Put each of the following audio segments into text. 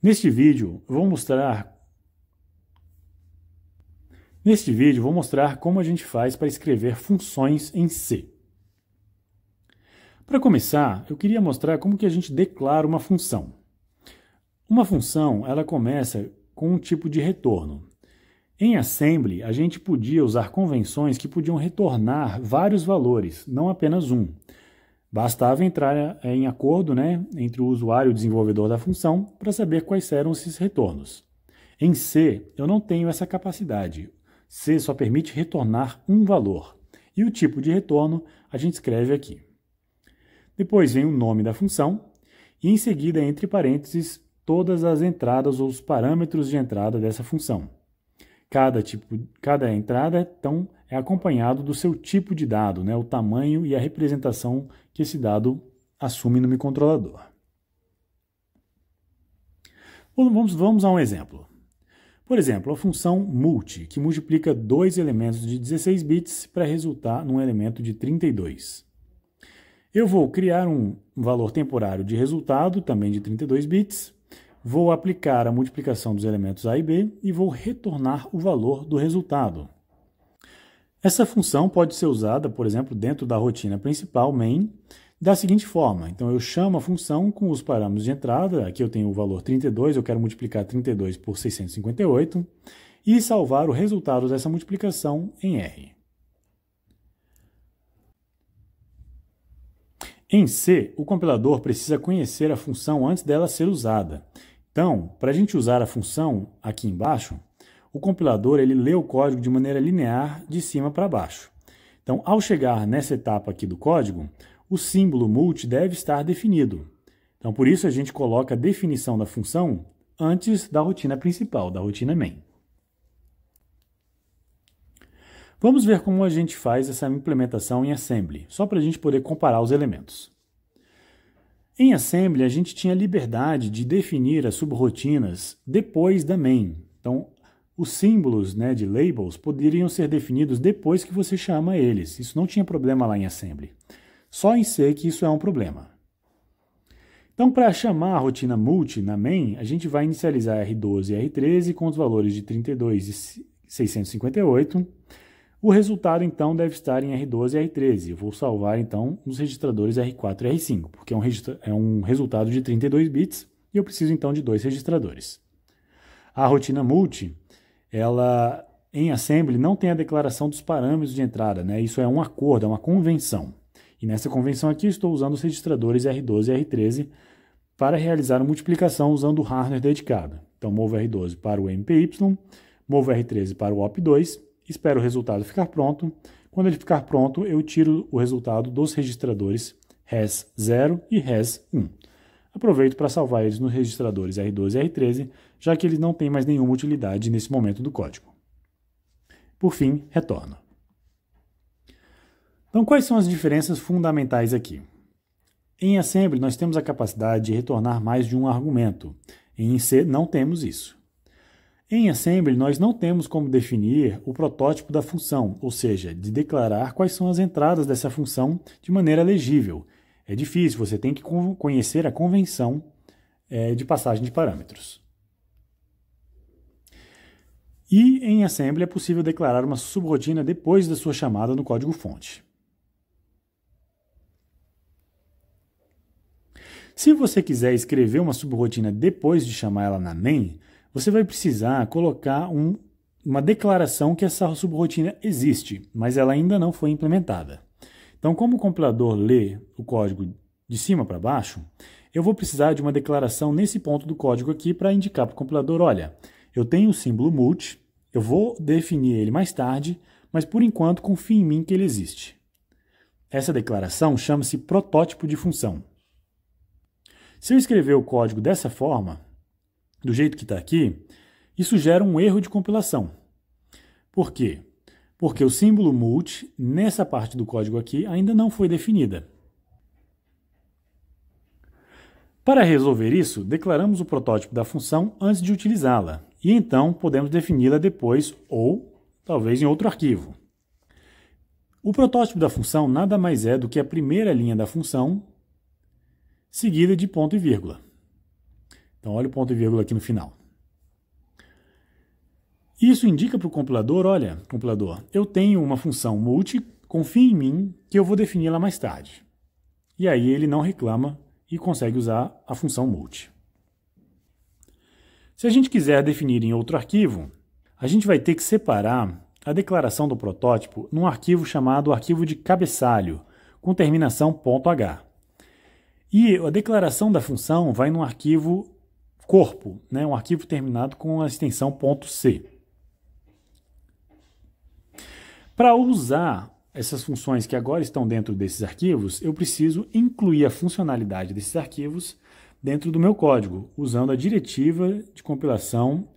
Neste vídeo, vou mostrar como a gente faz para escrever funções em C. Para começar, eu queria mostrar como que a gente declara uma função. Uma função, ela começa com um tipo de retorno. Em Assembly, a gente podia usar convenções que podiam retornar vários valores, não apenas um. Bastava entrar em acordo, entre o usuário e o desenvolvedor da função para saber quais eram esses retornos. Em C, eu não tenho essa capacidade. C só permite retornar um valor. E o tipo de retorno a gente escreve aqui. Depois vem o nome da função e em seguida, entre parênteses, todas as entradas ou os parâmetros de entrada dessa função. Cada entrada, então, é acompanhado do seu tipo de dado, o tamanho e a representação que esse dado assume no microcontrolador. Vamos a um exemplo. Por exemplo, a função multi, que multiplica dois elementos de 16 bits para resultar num elemento de 32. Eu vou criar um valor temporário de resultado, também de 32 bits, vou aplicar a multiplicação dos elementos A e B e vou retornar o valor do resultado. Essa função pode ser usada, por exemplo, dentro da rotina principal, main, da seguinte forma. Então, eu chamo a função com os parâmetros de entrada, aqui eu tenho o valor 32, eu quero multiplicar 32 por 658, e salvar o resultado dessa multiplicação em R. Em C, o compilador precisa conhecer a função antes dela ser usada. Então, para a gente usar a função aqui embaixo, o compilador ele lê o código de maneira linear de cima para baixo. Então, ao chegar nessa etapa aqui do código, o símbolo multi deve estar definido. Então, por isso a gente coloca a definição da função antes da rotina principal, da rotina main. Vamos ver como a gente faz essa implementação em Assembly, só para a gente poder comparar os elementos. Em Assembly, a gente tinha liberdade de definir as subrotinas depois da main. Então, os símbolos de labels poderiam ser definidos depois que você chama eles. Isso não tinha problema lá em Assembly. Só em C que isso é um problema. Então, para chamar a rotina multi na main, a gente vai inicializar R12 e R13 com os valores de 32 e 658. O resultado, então, deve estar em R12 e R13. Eu vou salvar, então, os registradores R4 e R5, porque é um resultado de 32 bits e eu preciso, então, de dois registradores. A rotina multi, ela, em Assembly, não tem a declaração dos parâmetros de entrada. Isso é um acordo, é uma convenção. E nessa convenção aqui, estou usando os registradores R12 e R13 para realizar a multiplicação usando o hardware dedicado. Então, movo R12 para o MPY, movo R13 para o OP2, espero o resultado ficar pronto. Quando ele ficar pronto, eu tiro o resultado dos registradores res0 e res1. Aproveito para salvar eles nos registradores R12 e R13, já que eles não têm mais nenhuma utilidade nesse momento do código. Por fim, retorno. Então, quais são as diferenças fundamentais aqui? Em Assembly, nós temos a capacidade de retornar mais de um argumento. Em C, não temos isso. Em Assembly, nós não temos como definir o protótipo da função, ou seja, de declarar quais são as entradas dessa função de maneira legível. É difícil, você tem que conhecer a convenção de passagem de parâmetros. E em Assembly é possível declarar uma subrotina depois da sua chamada no código-fonte. Se você quiser escrever uma subrotina depois de chamar ela na main, você vai precisar colocar uma declaração que essa subrotina existe, mas ela ainda não foi implementada. Então, como o compilador lê o código de cima para baixo, eu vou precisar de uma declaração nesse ponto do código aqui para indicar para o compilador, olha, eu tenho o símbolo multi, eu vou definir ele mais tarde, mas por enquanto confie em mim que ele existe. Essa declaração chama-se protótipo de função. Se eu escrever o código dessa forma, do jeito que está aqui, isso gera um erro de compilação. Por quê? Porque o símbolo multi, nessa parte do código aqui, ainda não foi definida. Para resolver isso, declaramos o protótipo da função antes de utilizá-la, e então podemos defini-la depois ou talvez em outro arquivo. O protótipo da função nada mais é do que a primeira linha da função seguida de ponto e vírgula. Então, olha o ponto e vírgula aqui no final. Isso indica para o compilador, olha, compilador, eu tenho uma função multi, confia em mim que eu vou defini-la mais tarde. E aí ele não reclama e consegue usar a função multi. Se a gente quiser definir em outro arquivo, a gente vai ter que separar a declaração do protótipo num arquivo chamado arquivo de cabeçalho, com terminação .h. E a declaração da função vai num arquivo corpo, né, um arquivo terminado com a extensão .c. Para usar essas funções que agora estão dentro desses arquivos, eu preciso incluir a funcionalidade desses arquivos dentro do meu código, usando a diretiva de compilação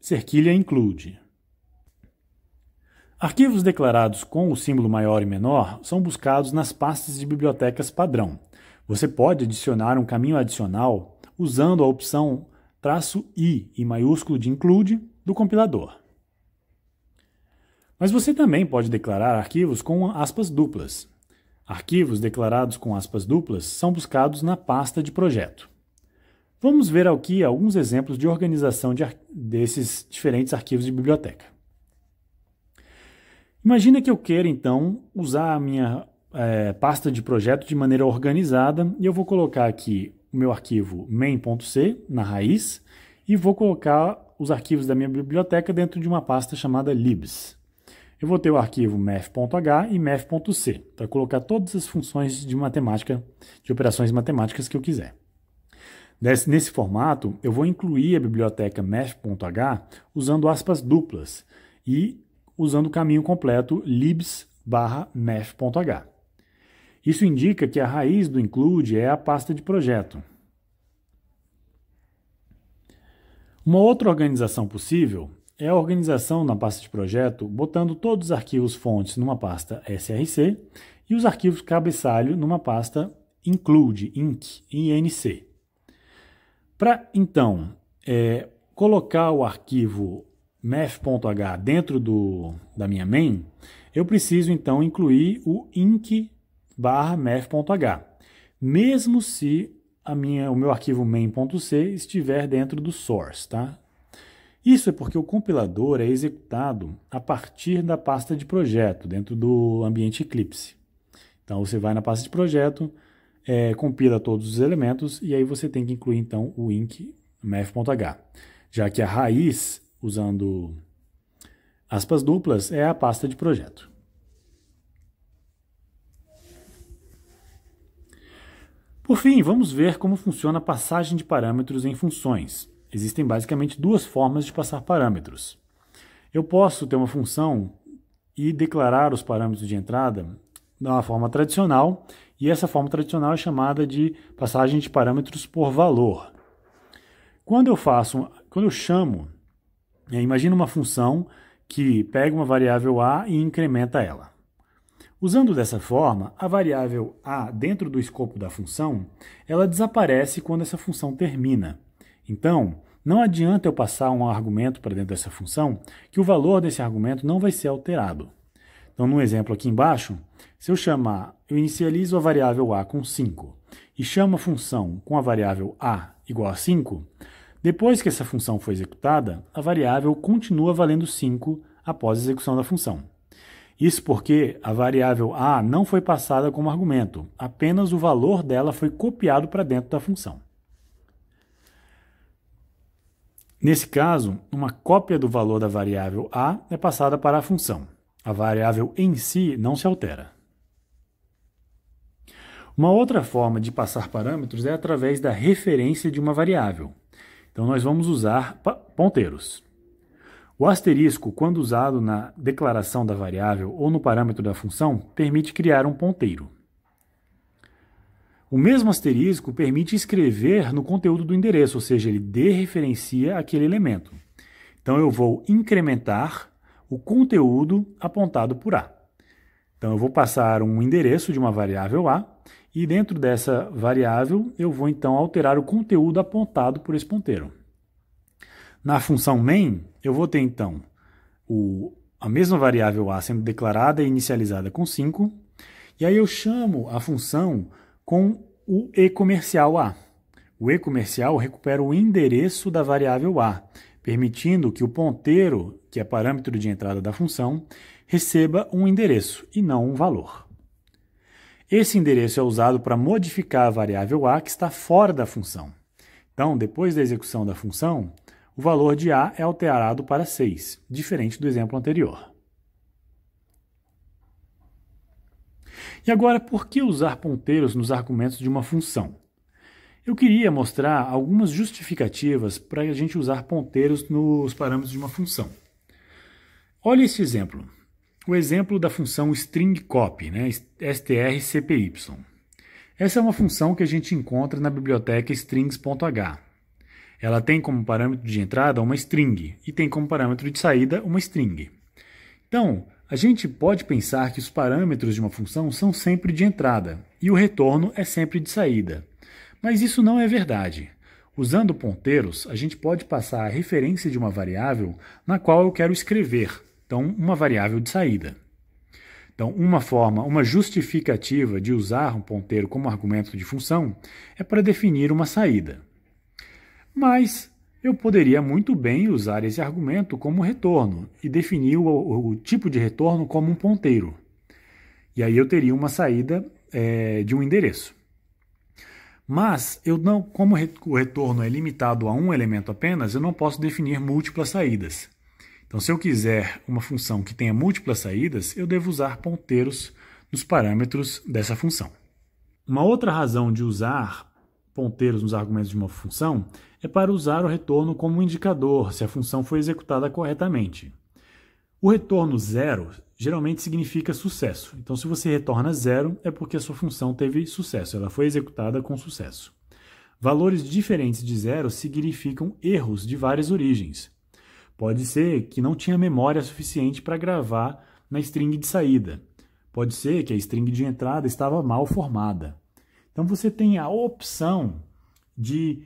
cerquilha include. Arquivos declarados com o símbolo maior e menor são buscados nas pastas de bibliotecas padrão. Você pode adicionar um caminho adicional usando a opção "-i" em maiúsculo de include do compilador. Mas você também pode declarar arquivos com aspas duplas. Arquivos declarados com aspas duplas são buscados na pasta de projeto. Vamos ver aqui alguns exemplos de organização desses diferentes arquivos de biblioteca. Imagina que eu queira, então, usar a minha pasta de projeto de maneira organizada e eu vou colocar aqui o meu arquivo main.c na raiz e vou colocar os arquivos da minha biblioteca dentro de uma pasta chamada libs. Eu vou ter o arquivo math.h e math.c para colocar todas as funções de matemática, de operações matemáticas que eu quiser. Nesse formato, eu vou incluir a biblioteca math.h usando aspas duplas e usando o caminho completo libs/math.h. Isso indica que a raiz do include é a pasta de projeto. Uma outra organização possível é a organização na pasta de projeto, botando todos os arquivos fontes numa pasta src e os arquivos cabeçalho numa pasta include, inc. Para, então, colocar o arquivo math.h dentro da minha main, eu preciso, então, incluir o inc/math.h, mesmo se o meu arquivo main.c estiver dentro do source, tá? Isso é porque o compilador é executado a partir da pasta de projeto, dentro do ambiente Eclipse. Então, você vai na pasta de projeto, compila todos os elementos, e aí você tem que incluir, então, o inc/math.h, já que a raiz, usando aspas duplas, é a pasta de projeto. Por fim, vamos ver como funciona a passagem de parâmetros em funções. Existem basicamente duas formas de passar parâmetros. Eu posso ter uma função e declarar os parâmetros de entrada de uma forma tradicional, e essa forma tradicional é chamada de passagem de parâmetros por valor. Quando eu chamo, imagina uma função que pega uma variável a e incrementa ela. Usando dessa forma, a variável a dentro do escopo da função, ela desaparece quando essa função termina. Então, não adianta eu passar um argumento para dentro dessa função, que o valor desse argumento não vai ser alterado. Então, no exemplo aqui embaixo, se eu inicializo a variável a com 5 e chamo a função com a variável a igual a 5, depois que essa função foi executada, a variável continua valendo 5 após a execução da função. Isso porque a variável a não foi passada como argumento, apenas o valor dela foi copiado para dentro da função. Nesse caso, uma cópia do valor da variável a é passada para a função. A variável em si não se altera. Uma outra forma de passar parâmetros é através da referência de uma variável. Então, nós vamos usar ponteiros. O asterisco, quando usado na declaração da variável ou no parâmetro da função, permite criar um ponteiro. O mesmo asterisco permite escrever no conteúdo do endereço, ou seja, ele dereferencia aquele elemento. Então, eu vou incrementar o conteúdo apontado por A. Então, eu vou passar um endereço de uma variável A, e dentro dessa variável, eu vou então alterar o conteúdo apontado por esse ponteiro. Na função main, eu vou ter então a mesma variável A sendo declarada e inicializada com 5, e aí eu chamo a função com o e-comercial A. O e-comercial recupera o endereço da variável a, permitindo que o ponteiro, que é parâmetro de entrada da função, receba um endereço e não um valor. Esse endereço é usado para modificar a variável a que está fora da função. Então, depois da execução da função, o valor de a é alterado para 6, diferente do exemplo anterior. E agora, por que usar ponteiros nos argumentos de uma função? Eu queria mostrar algumas justificativas para a gente usar ponteiros nos parâmetros de uma função. Olha esse exemplo. O exemplo da função stringcopy, né? strcpy. Essa é uma função que a gente encontra na biblioteca strings.h. Ela tem como parâmetro de entrada uma string e tem como parâmetro de saída uma string. Então, a gente pode pensar que os parâmetros de uma função são sempre de entrada e o retorno é sempre de saída. Mas isso não é verdade. Usando ponteiros, a gente pode passar a referência de uma variável na qual eu quero escrever, então uma variável de saída. Então, uma justificativa de usar um ponteiro como argumento de função é para definir uma saída. Mas eu poderia muito bem usar esse argumento como retorno e definir o tipo de retorno como um ponteiro. E aí eu teria uma saída de um endereço. Mas, como o retorno é limitado a um elemento apenas, eu não posso definir múltiplas saídas. Então, se eu quiser uma função que tenha múltiplas saídas, eu devo usar ponteiros nos parâmetros dessa função. Uma outra razão de usar ponteiros nos argumentos de uma função é para usar o retorno como um indicador se a função foi executada corretamente. O retorno 0 geralmente significa sucesso. Então, se você retorna 0, é porque a sua função teve sucesso, ela foi executada com sucesso. Valores diferentes de 0 significam erros de várias origens. Pode ser que não tinha memória suficiente para gravar na string de saída. Pode ser que a string de entrada estava mal formada. Então, você tem a opção de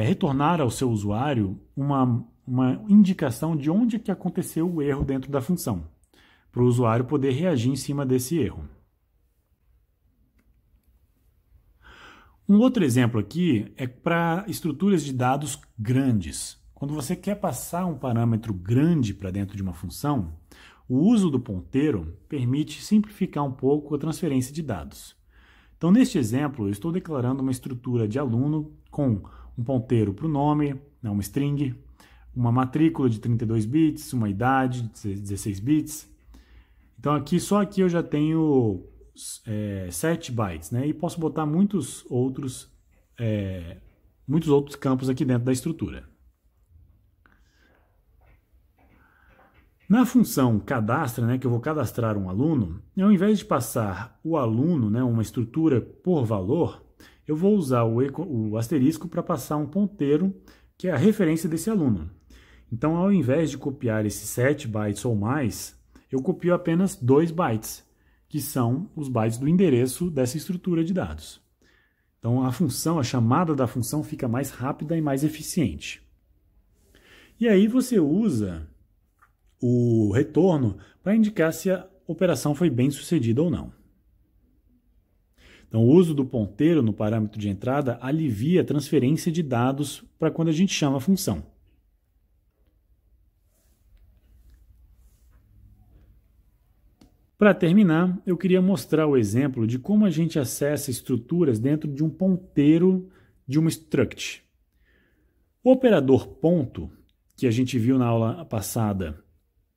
retornar ao seu usuário uma indicação de onde é que aconteceu o erro dentro da função, para o usuário poder reagir em cima desse erro. Um outro exemplo aqui é para estruturas de dados grandes. Quando você quer passar um parâmetro grande para dentro de uma função, o uso do ponteiro permite simplificar um pouco a transferência de dados. Então, neste exemplo, eu estou declarando uma estrutura de aluno com um ponteiro para o nome, uma string, uma matrícula de 32 bits, uma idade de 16 bits. Então, só aqui eu já tenho 7 bytes, né? E posso botar muitos outros campos aqui dentro da estrutura. Na função cadastra, né, que eu vou cadastrar um aluno, ao invés de passar o aluno, né, uma estrutura por valor, eu vou usar o asterisco para passar um ponteiro, que é a referência desse aluno. Então, ao invés de copiar esses 7 bytes ou mais, eu copio apenas 2 bytes, que são os bytes do endereço dessa estrutura de dados. Então, a chamada da função fica mais rápida e mais eficiente. E aí você usa o retorno para indicar se a operação foi bem sucedida ou não. Então, o uso do ponteiro no parâmetro de entrada alivia a transferência de dados para quando a gente chama a função. Para terminar, eu queria mostrar o exemplo de como a gente acessa estruturas dentro de um ponteiro de uma struct. O operador ponto, que a gente viu na aula passada,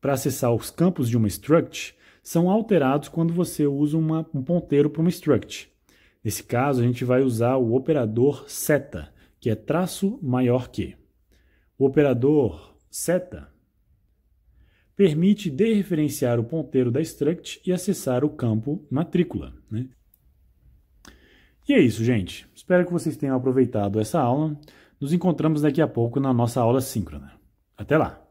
para acessar os campos de uma struct, são alterados quando você usa um ponteiro para uma struct. Nesse caso, a gente vai usar o operador seta, que é traço maior que. O operador seta permite dereferenciar o ponteiro da struct e acessar o campo matrícula, né? E é isso, gente. Espero que vocês tenham aproveitado essa aula. Nos encontramos daqui a pouco na nossa aula síncrona. Até lá!